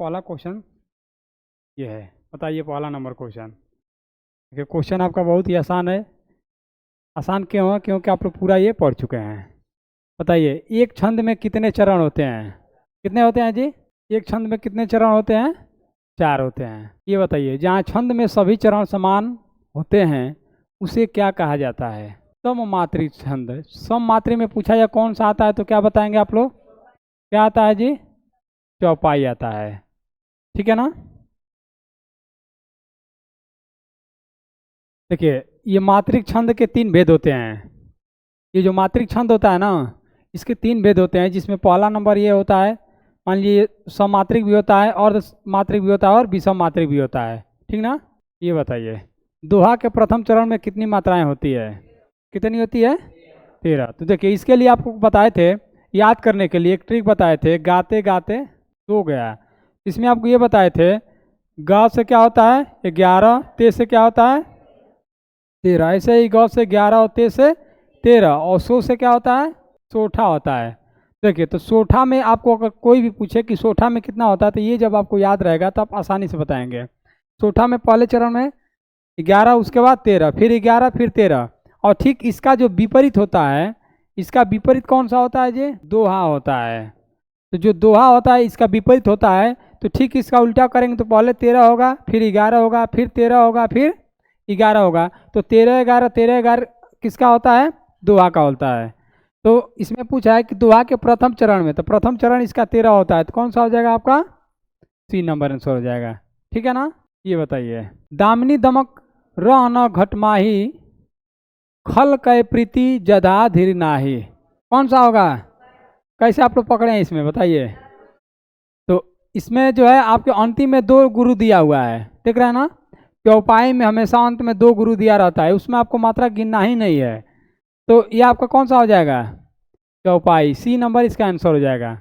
पहला क्वेश्चन ये है, बताइए पहला नंबर क्वेश्चन। देखिए क्वेश्चन आपका बहुत ही आसान है। आसान क्यों है? क्योंकि आप लोग पूरा ये पढ़ चुके हैं। बताइए एक छंद में कितने चरण होते हैं? कितने होते हैं जी? एक छंद में कितने चरण होते हैं? 4 होते हैं। ये बताइए जहाँ छंद में सभी चरण समान होते हैं उसे क्या कहा जाता है? सममात्री छंद। सममात्री में पूछा जाए कौन सा आता है तो क्या बताएंगे आप लोग? क्या आता है जी? चौपाई आता है। ठीक है ना। देखिए ये मात्रिक छंद के 3 भेद होते हैं। ये जो मात्रिक छंद होता है ना, इसके 3 भेद होते हैं, जिसमें पहला नंबर ये होता है, मान लीजिए सममात्रिक भी होता है और मात्रिक भी होता है और विषम मात्रिक भी होता है। ठीक ना। ये बताइए दोहा के प्रथम चरण में कितनी मात्राएं होती है? कितनी होती है? 13। तो देखिए इसके लिए आपको बताए थे, याद करने के लिए एक ट्रिक बताए थे, गाते गाते सो गया। इसमें आपको ये बताए थे गा से क्या होता है 11, ते से क्या होता है 13। ऐसे ही गौ से 11 और ते से 13 और सो से क्या होता है सोठा होता है। देखिए तो सोठा में आपको अगर कोई भी पूछे कि सोठा में कितना होता है तो ये जब आपको याद रहेगा तो आप आसानी से बताएंगे। सोठा में पहले चरण में 11, उसके बाद 13, फिर 11, फिर 13। और ठीक इसका जो विपरीत होता है, इसका विपरीत कौन सा होता है जी? दोहा होता है। तो जो दोहा होता है इसका विपरीत होता है, तो ठीक इसका उल्टा करेंगे तो पहले 13 होगा, फिर 11 होगा, फिर 13 होगा, फिर 11 होगा। तो 13 11 13 11 किसका होता है? दोहा का होता है। तो इसमें पूछा है कि दोहा के प्रथम चरण में, तो प्रथम चरण इसका 13 होता है, तो कौन सा हो जाएगा आपका? 3 नंबर आंसर हो जाएगा। ठीक है ना। ये बताइए दामिनी दमक रह न घटमाही खल कै प्रीति जदा धीर नाही, कौन सा होगा? कैसे आप लोग पकड़े हैं इसमें बताइए। तो इसमें जो है आपके अंतिम में 2 गुरु दिया हुआ है, देख रहे हैं ना। चौपाई में हमेशा अंत में 2 गुरु दिया रहता है, उसमें आपको मात्रा गिनना ही नहीं है। तो ये आपका कौन सा हो जाएगा? चौपाई। सी नंबर इसका आंसर हो जाएगा।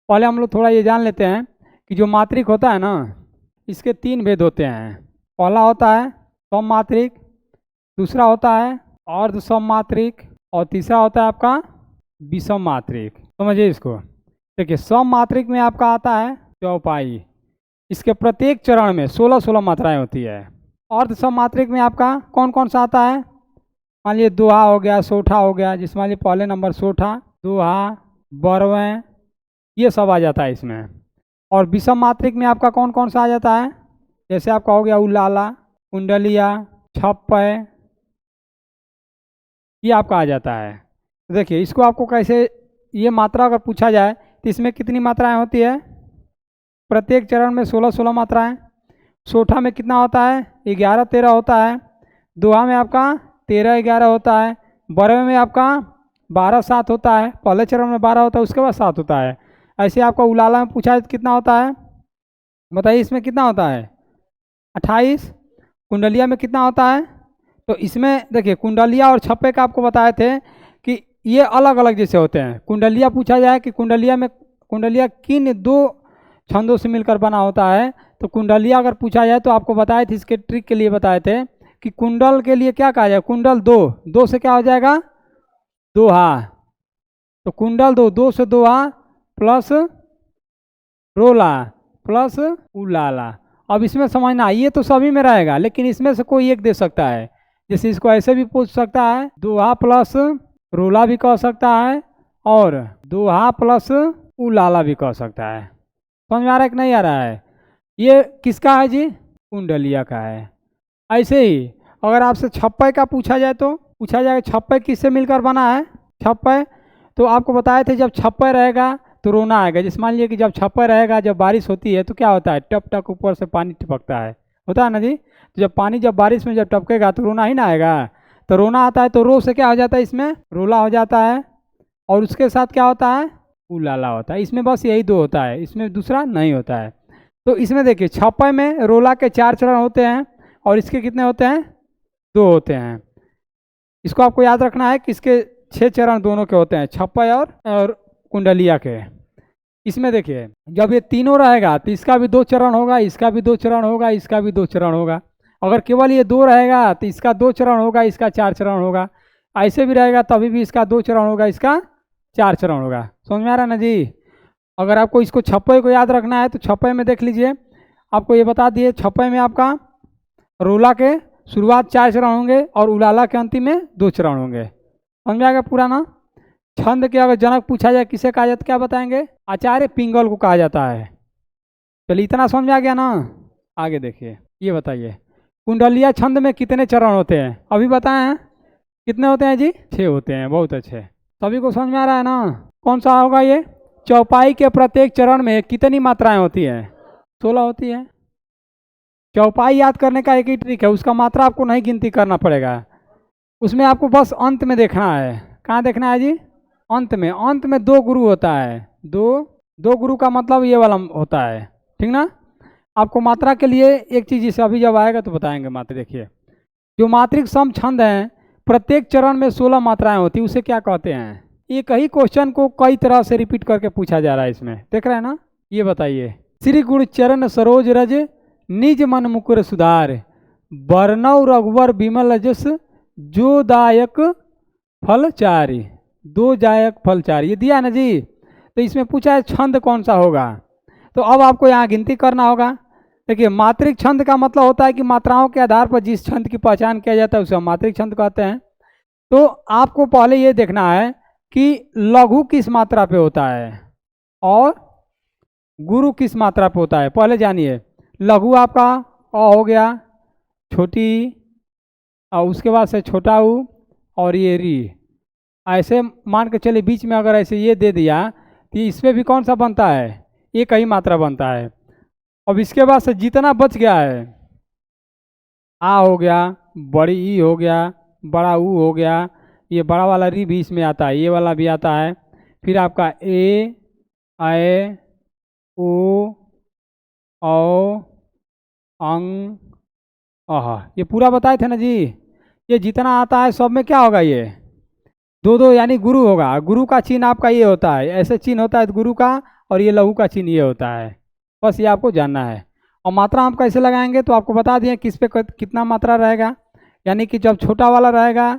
पहले हम लोग थोड़ा ये जान लेते हैं कि जो मात्रिक होता है ना, इसके 3 भेद होते हैं। पहला होता है सममात्रिक, दूसरा होता है अर्ध सममात्रिक और तीसरा होता है आपका विषम मात्रिक। समझिए इसको। देखिए सममात्रिक में आपका आता है चौपाई, इसके प्रत्येक चरण में 16-16 मात्राएं होती है। अर्ध सममात्रिक में आपका कौन कौन सा आता है? मान लीजिए दोहा हो गया, सोठा हो गया, जिसमें मान लीजिए पहले नंबर सोठा, दोहा, बरवें, ये सब आ जाता है इसमें। और विषम मात्रिक में आपका कौन कौन सा आ जाता है? जैसे आपका हो गया उलाला, कुंडलिया, छप्पय, ये आपका आ जाता है। तो देखिए इसको आपको कैसे, ये मात्रा अगर पूछा जाए तो इसमें कितनी मात्राएं होती है? प्रत्येक चरण में 16-16 मात्राएं। सोठा में कितना होता है? 11-13 होता है। दोहा में आपका 13-11 होता है। बरवे में आपका 12-7 होता है। पहले चरण में 12 होता है, उसके बाद 7 होता है। ऐसे आपका उलाला में पूछा है तो कितना होता है? बताइए इसमें कितना होता है? 28। कुंडलिया में कितना होता है? तो इसमें देखिए कुंडलिया और छप्पे का आपको बताए थे कि ये अलग अलग जैसे होते हैं। कुंडलिया पूछा जाए कि कुंडलिया किन 2 छंदों से मिलकर बना होता है, तो कुंडलिया अगर पूछा जाए तो आपको बताए थे, इसके ट्रिक के लिए बताए थे कि कुंडल के लिए क्या कहा जाए? कुंडल 2 से क्या हो जाएगा? दोहा। तो कुंडल 2 से दोहा प्लस रोला प्लस उलाला। अब इसमें समझना, ये तो सभी में रहेगा, लेकिन इसमें से कोई एक दे सकता है। जैसे इसको ऐसे भी पूछ सकता है, दोहा प्लस रोला भी कह सकता है, और दोहा प्लस उलाला भी कह सकता है। समझ में आ रहा है कि नहीं आ रहा है? ये किसका है जी? कुंडलिया का है। ऐसे ही अगर आपसे छप्पय का पूछा जाए तो पूछा जाएगा छप्पय किससे मिलकर बना है? छप्पय, तो आपको बताए थे जब छप्पय रहेगा तो रोना आएगा। जैसे मान लीजिए कि जब छप्पय रहेगा, जब बारिश होती है तो क्या होता है? टप टप ऊपर से पानी टपकता है, होता है ना जी। तो जब पानी जब बारिश में जब टपकेगा तो रोना ही ना आएगा। तो रोना आता है तो रो से क्या हो जाता है? इसमें रोला हो जाता है, और उसके साथ क्या होता है? उलाला होता है। इसमें बस यही 2 होता है, इसमें दूसरा नहीं होता है। तो इसमें देखिए छप्पय में रोला के 4 चरण होते हैं और इसके कितने होते हैं? 2 होते हैं। इसको आपको याद रखना है कि इसके 6 चरण दोनों के होते हैं, छप्पय और कुंडलिया के। इसमें देखिए जब ये तीनों रहेगा तो इसका भी 2 चरण होगा, इसका भी 2 चरण होगा, इसका भी 2 चरण होगा। अगर केवल ये 2 रहेगा तो इसका 2 चरण होगा, इसका 4 चरण होगा। ऐसे भी रहेगा तभी भी इसका 2 चरण होगा, इसका 4 चरण होगा। समझ में आ रहा है ना जी। अगर आपको इसको छप्पे को याद रखना है तो छप्पे में देख लीजिए, आपको ये बता दिए छप्पे में आपका रोला के शुरुआत 4 चरण होंगे और उलाला के अंतिम में 2 चरण होंगे। समझ में आएगा पूरा ना। छंद के अगर जनक पूछा जाए किसे कहा जाता, क्या बताएंगे? आचार्य पिंगल को कहा जाता है। चलिए इतना समझ में आ गया ना। आगे देखिए, ये बताइए कुंडलिया छंद में कितने चरण होते हैं? अभी बताए हैं कितने होते हैं जी? 6 होते हैं। बहुत अच्छे, सभी को समझ में आ रहा है ना। कौन सा होगा ये? चौपाई के प्रत्येक चरण में कितनी मात्राएं होती हैं? 16 होती है। चौपाई याद करने का एक ही ट्रिक है, उसका मात्रा आपको नहीं गिनती करना पड़ेगा, उसमें आपको बस अंत में देखना है। कहाँ देखना है जी? अंत में। अंत में 2 गुरु होता है। दो गुरु का मतलब ये वाला होता है, ठीक ना। आपको मात्रा के लिए एक चीज इसे अभी जब आएगा तो बताएंगे मात्रा। देखिए जो मात्रिक सम छंद है प्रत्येक चरण में 16 मात्राएं होती है, उसे क्या कहते हैं? एक ही क्वेश्चन को कई तरह से रिपीट करके पूछा जा रहा है इसमें, देख रहे हैं ना। ये बताइए, श्री गुरु चरण सरोज रज निज मन मुकुर सुधार बरनौ रघुवर विमल जस जो दायक फलचारी। 2 जायक फलचारी, ये दिया ना जी। तो इसमें पूछा है छंद कौन सा होगा, तो अब आपको यहाँ गिनती करना होगा। देखिए मात्रिक छंद का मतलब होता है कि मात्राओं के आधार पर जिस छंद की पहचान किया जाता है उसे हम मात्रिक छंद कहते हैं। तो आपको पहले ये देखना है कि लघु किस मात्रा पे होता है और गुरु किस मात्रा पे होता है। पहले जानिए, लघु आपका अ हो गया, छोटी, और उसके बाद से छोटा ऊ और ये री। ऐसे मान के चलिए बीच में अगर ऐसे ये दे दिया तो इसमें भी कौन सा बनता है? एक ही मात्रा बनता है। अब इसके बाद से जितना बच गया है, आ हो गया, बड़ी ई हो गया, बड़ा ऊ हो गया, ये बड़ा वाला री भी इसमें आता है, ये वाला भी आता है। फिर आपका ए, ऐ, ओ, औ, अंग, आहा, ये पूरा बताए थे ना जी। ये जितना आता है सब में क्या होगा? ये 2 यानी गुरु होगा। गुरु का चिन्ह आपका ये होता है, ऐसे चिन्ह होता है गुरु का, और ये लघु का चिन्ह ये होता है। बस ये आपको जानना है। और मात्रा हम कैसे लगाएंगे तो आपको बता दिए किस पे कितना मात्रा रहेगा। यानी कि जब छोटा वाला रहेगा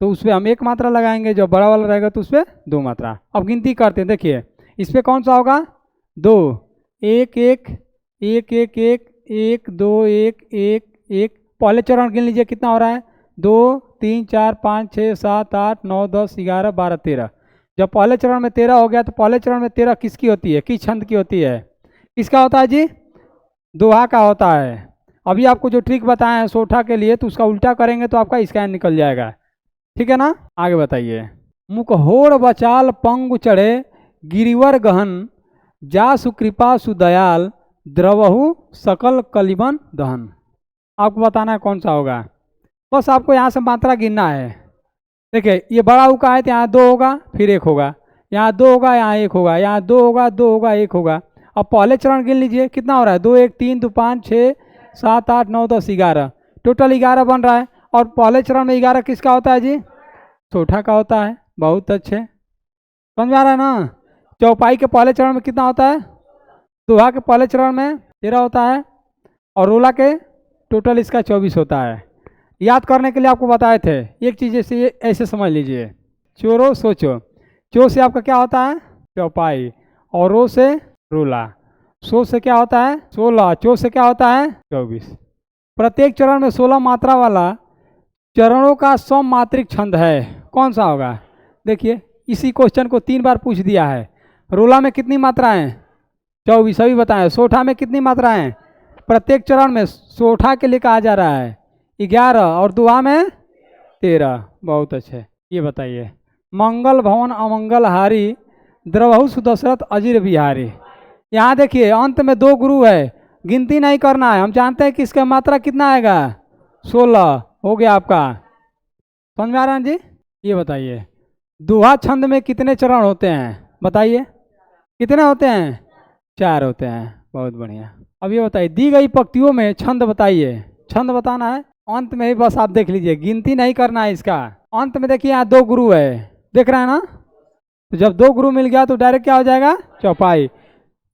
तो उस पर हम 1 मात्रा लगाएंगे, जब बड़ा वाला रहेगा तो उस पर 2 मात्रा। अब गिनती करते हैं, देखिए इस पर कौन सा होगा? 2, 1 1 1 1 1 1 2 1 1 1। पहले चरण गिन लीजिए कितना हो रहा है? 2 3 4 5 6 7 8 9 10 11 12 13। जब पहले चरण में 13 हो गया तो पहले चरण में 13 किसकी होती है? किस छंद की होती है? किसका होता है जी? दोहा का होता है। अभी आपको जो ट्रिक बताए हैं सोठा के लिए, तो उसका उल्टा करेंगे तो आपका स्कैन निकल जाएगा, ठीक है ना। आगे बताइए, मुखहोड़ बचाल पंगु चढ़े गिरिवर गहन जासु कृपा सुदयाल द्रवहु सकल कलिबन दहन। आपको बताना है कौन सा होगा। बस आपको यहाँ से मात्रा गिनना है। देखिए ये बड़ा ऊ का है तो यहाँ 2 होगा, फिर 1 होगा, यहाँ 2 होगा, यहाँ 1 होगा, यहाँ 2 होगा, 2 होगा, 1 होगा। अब पहले चरण गिन लीजिए कितना हो रहा है? 2 1 3 2 5 6 7 8 9 10 11, टोटल 11 बन रहा है। और पहले चरण में 11 किसका होता है जी? सोठा का होता है। बहुत अच्छे, समझ में आ रहा है ना। चौपाई के पहले चरण में कितना होता है? दोहा के पहले चरण में 13 होता है, और रोला के टोटल इसका 24 होता है। याद करने के लिए आपको बताए थे एक चीज़, ऐसे ऐसे समझ लीजिए, चोरो सोचो। चो से आपका क्या होता है? चौपाई, और रो से रोला, सो से क्या होता है? 16, चो से क्या होता है? 24। प्रत्येक चरण में 16 मात्रा वाला चरणों का सम मात्रिक छंद है, कौन सा होगा? देखिए इसी क्वेश्चन को 3 बार पूछ दिया है। रोला में कितनी मात्राएं? 24, अभी बताएं। सोठा में कितनी मात्राएं? प्रत्येक चरण में सोठा के लिए कहा जा रहा है 11, और दुआ में 13। बहुत अच्छे। ये बताइए, मंगल भवन अमंगल हारी द्रवहु सुदशरथ अजीर बिहारी। यहाँ देखिए अंत में 2 गुरु है, गिनती नहीं करना है। हम जानते हैं कि इसका मात्रा कितना आएगा? 16 हो गया आपका। समझ में आ रहा है जी। ये बताइए, दोहा छंद में कितने चरण होते हैं? बताइए कितने होते हैं? 4 होते हैं। बहुत बढ़िया। अब ये बताइए, दी गई पंक्तियों में छंद बताइए। छंद बताना है अंत में ही, बस आप देख लीजिए, गिनती नहीं करना है इसका। अंत में देखिए यहाँ 2 गुरु है, देख रहे हैं ना। तो जब 2 गुरु मिल गया तो डायरेक्ट क्या हो जाएगा? चौपाई।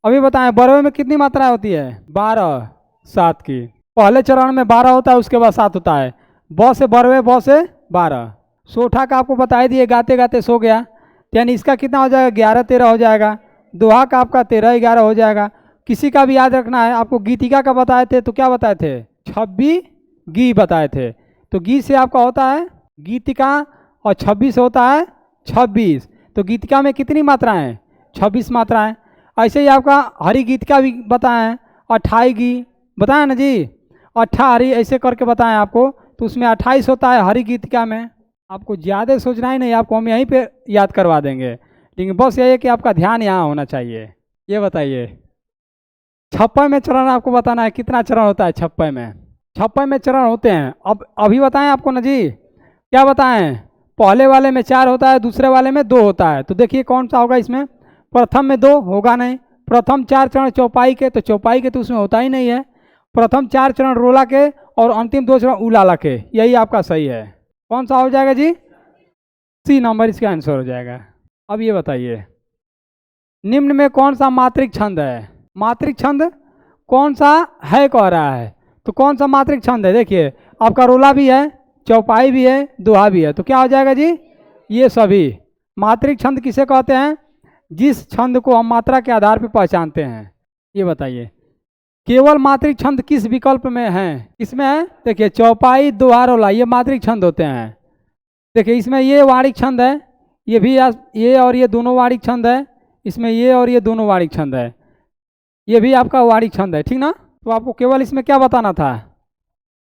अभी बताएं बरवे में कितनी मात्राएं होती है? 12, 7 की। पहले चरण में 12 होता है, उसके बाद 7 होता है। ब से बरवे, ब से 12। सोठा का आपको बता दिए, गाते गाते सो गया, यानी इसका कितना हो जाएगा? 11 13 हो जाएगा। दोहा का आपका 13 11 हो जाएगा। किसी का भी याद रखना है, आपको गीतिका का बताए थे तो क्या बताए थे, 26 गी बताए थे। तो गी से आपका होता है गीतिका और 26 होता है 26। तो गीतिका में कितनी मात्राएं हैं, 26 मात्राएं। ऐसे ही आपका हरि गीतिका भी बताएं, 28 गी बताएं ना जी, 28 ऐसे करके बताएं आपको, तो उसमें 28 होता है हरि गीतिका में। आपको ज़्यादा सोचना ही नहीं, आपको हम यहीं पे याद करवा देंगे, लेकिन बस यही है कि आपका ध्यान यहाँ होना चाहिए। ये बताइए 56 में चरण आपको बताना है, कितना चरण होता है 56 में, 56 में चरण होते हैं। अब अभी बताएं आपको ना जी, क्या बताएं, पहले वाले में 4 होता है, दूसरे वाले में 2 होता है। तो देखिए कौन सा होगा इसमें, प्रथम में 2 होगा नहीं, प्रथम 4 चरण चौपाई के, तो चौपाई के तो उसमें होता ही नहीं है। प्रथम 4 चरण रोला के और अंतिम 2 चरण उलाला के, यही आपका सही है। कौन सा हो जाएगा जी, सी नंबर इसका आंसर हो जाएगा। अब ये बताइए निम्न में कौन सा मात्रिक छंद है, मात्रिक छंद कौन सा है कह रहा है, तो कौन सा मात्रिक छंद है। देखिए आपका रोला भी है, चौपाई भी है, दोहा भी है, तो क्या हो जाएगा जी, ये सभी मात्रिक छंद किसे कहते हैं, जिस छंद को हम मात्रा के आधार पर पहचानते हैं। ये बताइए केवल मात्रिक छंद किस विकल्प में है, किसमें है, देखिए चौपाई दोहा रोला ये मात्रिक छंद होते हैं। देखिए इसमें ये वाणिक छंद है, ये भी ये और ये दोनों वाणिक छंद है, इसमें ये और ये दोनों वाणिक छंद है, ये भी आपका वाणिक छंद है, ठीक ना। तो आपको केवल इसमें क्या बताना था,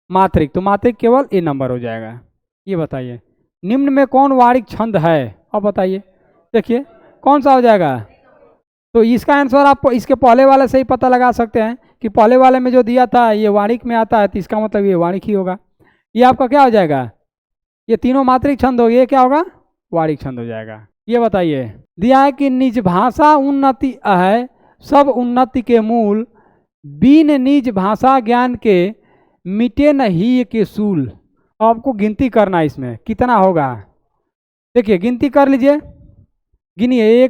मात्रिक, तो मात्रिक केवल ए नंबर हो जाएगा। ये बताइए निम्न में कौन वाणिक छंद है, अब बताइए, देखिए कौन सा हो जाएगा। तो इसका आंसर आप इसके पहले वाले से ही पता लगा सकते हैं कि पहले वाले में जो दिया था ये वाणिक में आता है, तो इसका मतलब ये वाणिक ही होगा। ये आपका क्या हो जाएगा, ये तीनों मात्रिक छंद हो, ये क्या होगा, वाणिक छंद हो जाएगा। ये बताइए दिया है कि निज भाषा उन्नति है सब उन्नति के मूल, बिन निज भाषा ज्ञान के मिटे नहीं के सूल। आपको गिनती करना है, इसमें कितना होगा, देखिए गिनती कर लीजिए, गिनिए,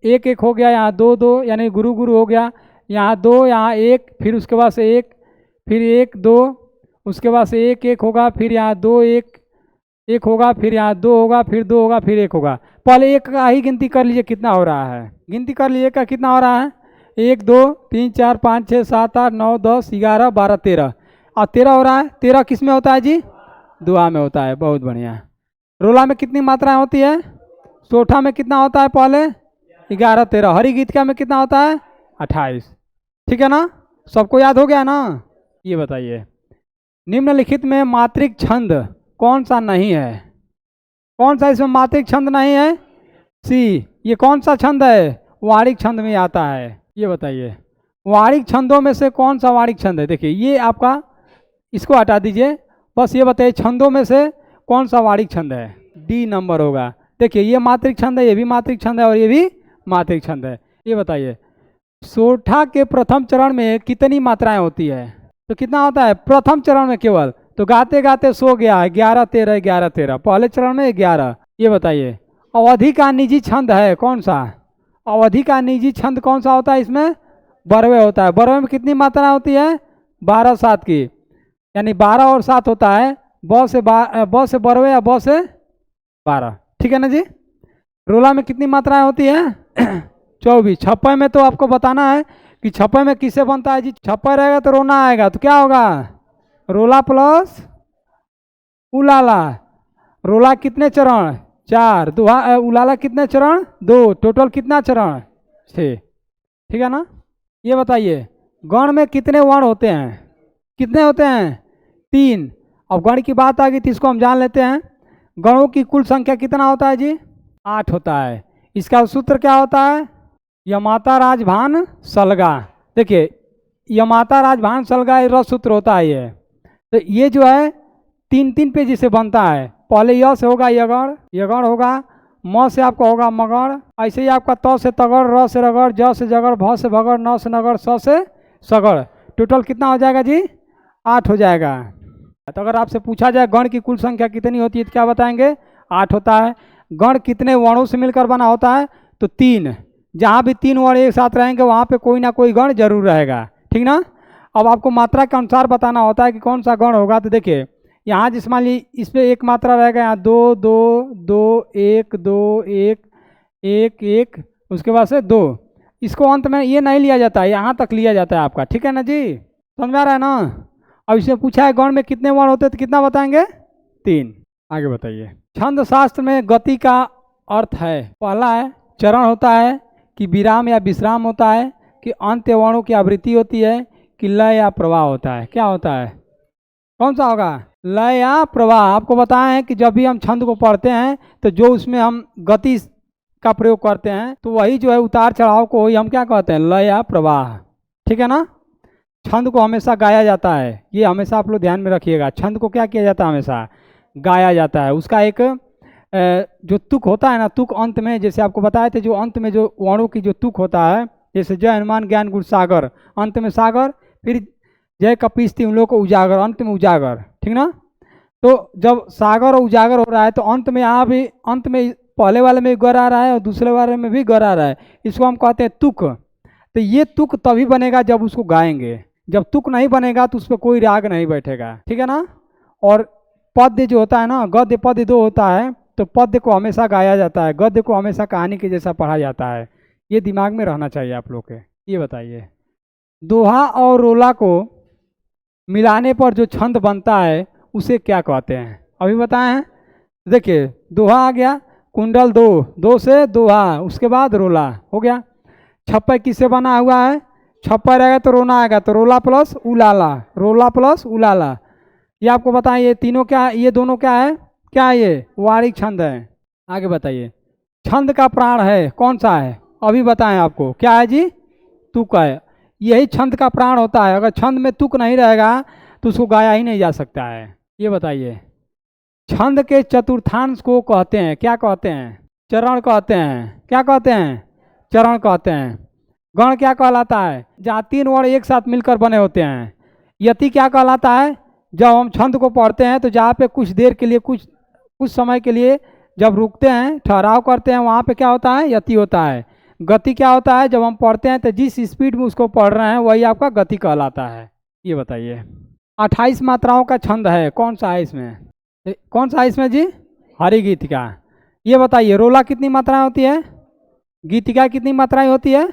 एक एक हो गया, यहाँ 2 2 यानी गुरु गुरु हो गया, यहाँ 2, यहाँ 1, फिर उसके बाद से 1, फिर 1 2, उसके बाद से 1 1 होगा, फिर यहाँ 2 1 1 होगा, फिर यहाँ 2 होगा, फिर 2 होगा, फिर 1 होगा। पहले 1 का ही गिनती कर लीजिए कितना हो रहा है, गिनती कर लीजिए का कितना हो रहा है, 1 2 3 4 5 6 7 8 9 10 11 12 13, और 13 हो रहा है। 13 किस में होता है जी, दुआ में होता है, बहुत बढ़िया। रोला में कितनी मात्राएं होती है, सोठा में कितना होता है, पहले 11 13, हरि गीतिका में कितना होता है 28, ठीक है ना, सबको याद हो गया ना। ये बताइए निम्नलिखित में मात्रिक छंद कौन सा नहीं है, कौन सा इसमें मात्रिक छंद नहीं है, सी, ये कौन सा छंद है, वाणिक छंद में आता है। ये बताइए वाणिक छंदों में से कौन सा वाणिक छंद है, देखिए ये आपका, इसको हटा दीजिए, बस ये बताइए छंदों में से कौन सा वाणिक छंद है, डी नंबर होगा। देखिए ये मात्रिक छंद है, ये भी मात्रिक छंद है, और ये भी मात्रिक छंद है। ये बताइए सोठा के प्रथम चरण में कितनी मात्राएं होती है, तो कितना होता है प्रथम चरण में केवल, तो गाते गाते सो गया है, 11 13 11 13, पहले चरण में 11। ये बताइए अवधि का निजी छंद है कौन सा, अवधि का निजी छंद कौन सा होता है, इसमें बरवे होता है। बरवे में कितनी मात्रा होती है, 12 7 की, यानी 12 और 7 होता है, ब से बरवे या ब से 12, ठीक है ना जी। रोला में कितनी मात्राएं होती है 24। 56 में तो आपको बताना है कि 56 में किससे बनता है जी, 56 रहेगा तो रोना आएगा, तो क्या होगा, रोला प्लस उलाला। रोला कितने चरण 4, दोहा उलाला कितने चरण 2, टोटल कितना चरण 6, ठीक है ना। ये बताइए गण में कितने वर्ण होते हैं, कितने होते हैं 3। अब गण की बात आ गई तो इसको हम जान लेते हैं, गणों की कुल संख्या कितना होता है जी, 8 होता है। इसका सूत्र क्या होता है, यमाता राजभान सलगा। देखिए यमाता राजभान सलगा ये रस सूत्र होता है ये, तो ये जो है 3 पेज से बनता है। पहले य से होगा यगड़, यगड़ होगा, म से आपका होगा मगड़, ऐसे ही आपका त से तगड़, र से रगड़, ज से जगड़, भ से भगड़, न से नगड़, स से सगड़। टोटल कितना हो जाएगा जी 8 हो जाएगा। तो अगर आपसे पूछा जाए गण की कुल संख्या कितनी होती है तो क्या बताएंगे 8 होता है। गण कितने वर्णों से मिलकर बना होता है, तो 3। जहाँ भी 3 वर्ण एक साथ रहेंगे वहाँ पे कोई ना कोई गण जरूर रहेगा, ठीक ना। अब आपको मात्रा के अनुसार बताना होता है कि कौन सा गण होगा। तो देखिए यहाँ जिस मान ली इस पर एक मात्रा रहेगा, यहाँ 2 2 2 1 2 1 1 1, उसके बाद से 2, इसको अंत में ये नहीं लिया जाता है, यहाँ तक लिया जाता है आपका, ठीक है ना जी, समझ में आ रहा है ना। अब इसमें पूछा है गण में कितने वर्ण होते हैं, तो कितना बताएंगे, 3। आगे बताइए। छंद शास्त्र में गति का अर्थ है, पहला है चरण होता है, कि विराम या विश्राम होता है, कि अंत्य वर्णों की आवृत्ति होती है, कि लय या प्रवाह होता है। क्या होता है, कौन सा होगा, लय या प्रवाह। आपको बताएं हैं कि जब भी हम छंद को पढ़ते हैं तो जो उसमें हम गति का प्रयोग करते हैं तो वही जो है उतार चढ़ाव को वही हम क्या कहते हैं, लय या प्रवाह, ठीक है ना। छंद को हमेशा गाया जाता है, ये हमेशा आप लोग ध्यान में रखिएगा। छंद को क्या किया जाता है, हमेशा गाया जाता है। उसका एक जो तुक होता है ना, तुक अंत में, जैसे आपको बताए थे, जो अंत में जो वर्णों की जो तुक होता है, जैसे जय हनुमान ज्ञान गुण सागर, अंत में सागर, फिर जय कपीस्ती उन लोगों को उजागर, अंत में उजागर, ठीक ना। तो जब सागर और उजागर हो रहा है तो अंत में यहाँ भी, अंत में पहले वाले में गर आ रहा है और दूसरे वाले में भी गर आ रहा है, इसको हम कहते हैं तुक। तो ये तुक तभी बनेगा जब उसको गाएंगे, जब तुक नहीं बनेगा तो उस पर कोई राग नहीं बैठेगा, ठीक है ना। और पद्य जो होता है ना, गद्य पद्य 2 होता है, तो पद्य को हमेशा गाया जाता है, गद्य को हमेशा कहानी के जैसा पढ़ा जाता है। ये दिमाग में रहना चाहिए आप लोग के। ये बताइए, दोहा और रोला को मिलाने पर जो छंद बनता है उसे क्या कहते हैं, अभी बताएं हैं। देखिए दोहा आ गया, कुंडल 2 से दोहा, उसके बाद रोला हो गया। छप्पय किससे बना हुआ है, छप्पय रहेगा तो रोना आएगा, तो रोला प्लस उलाला, रोला प्लस उलाला। ये आपको बताएं, ये तीनों क्या, ये दोनों क्या है, क्या है, ये वारिक छंद है। आगे बताइए, छंद का प्राण है कौन सा है, अभी बताएं आपको, क्या है जी, तुक है। यही छंद का प्राण होता है, अगर छंद में तुक नहीं रहेगा तो उसको गाया ही नहीं जा सकता है। ये बताइए, छंद के चतुर्थांश को कहते हैं, क्या कहते हैं, चरण कहते हैं। क्या कहते हैं, चरण कहते हैं। गण क्या कहलाता है, जहाँ 3 वर्ण एक साथ मिलकर बने होते हैं। यति क्या कहलाता है, जब हम छंद को पढ़ते हैं तो जहाँ पे कुछ देर के लिए, कुछ समय के लिए जब रुकते हैं, ठहराव करते हैं, वहाँ पे क्या होता है, यति होता है। गति क्या होता है, जब हम पढ़ते हैं तो जिस स्पीड में उसको पढ़ रहे हैं वही आपका गति कहलाता है। ये बताइए, 28 मात्राओं का छंद है, कौन सा है इसमें, कौन सा है इसमें जी, हरि गीतिका। ये बताइए, रोला कितनी मात्राएं होती है, गीतिका कितनी मात्राएं होती है,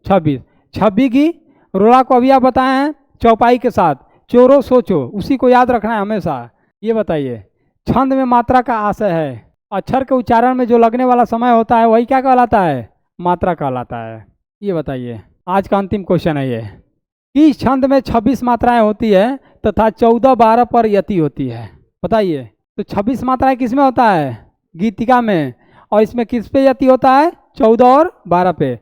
26 की। रोला को अभी आप बताए हैं चौपाई के साथ, चोरो सोचो, उसी को याद रखना है हमेशा। ये बताइए, छंद में मात्रा का आशय है, अक्षर के उच्चारण में जो लगने वाला समय होता है वही क्या कहलाता है, मात्रा कहलाता है। ये बताइए, आज का अंतिम क्वेश्चन है ये, किस छंद में 26 मात्राएं होती है तथा 14-12 पर यति होती है, बताइए। तो 26 मात्राएं किस में होता है, गीतिका में, और इसमें किस पे यति होता है, 14 और 12 पे।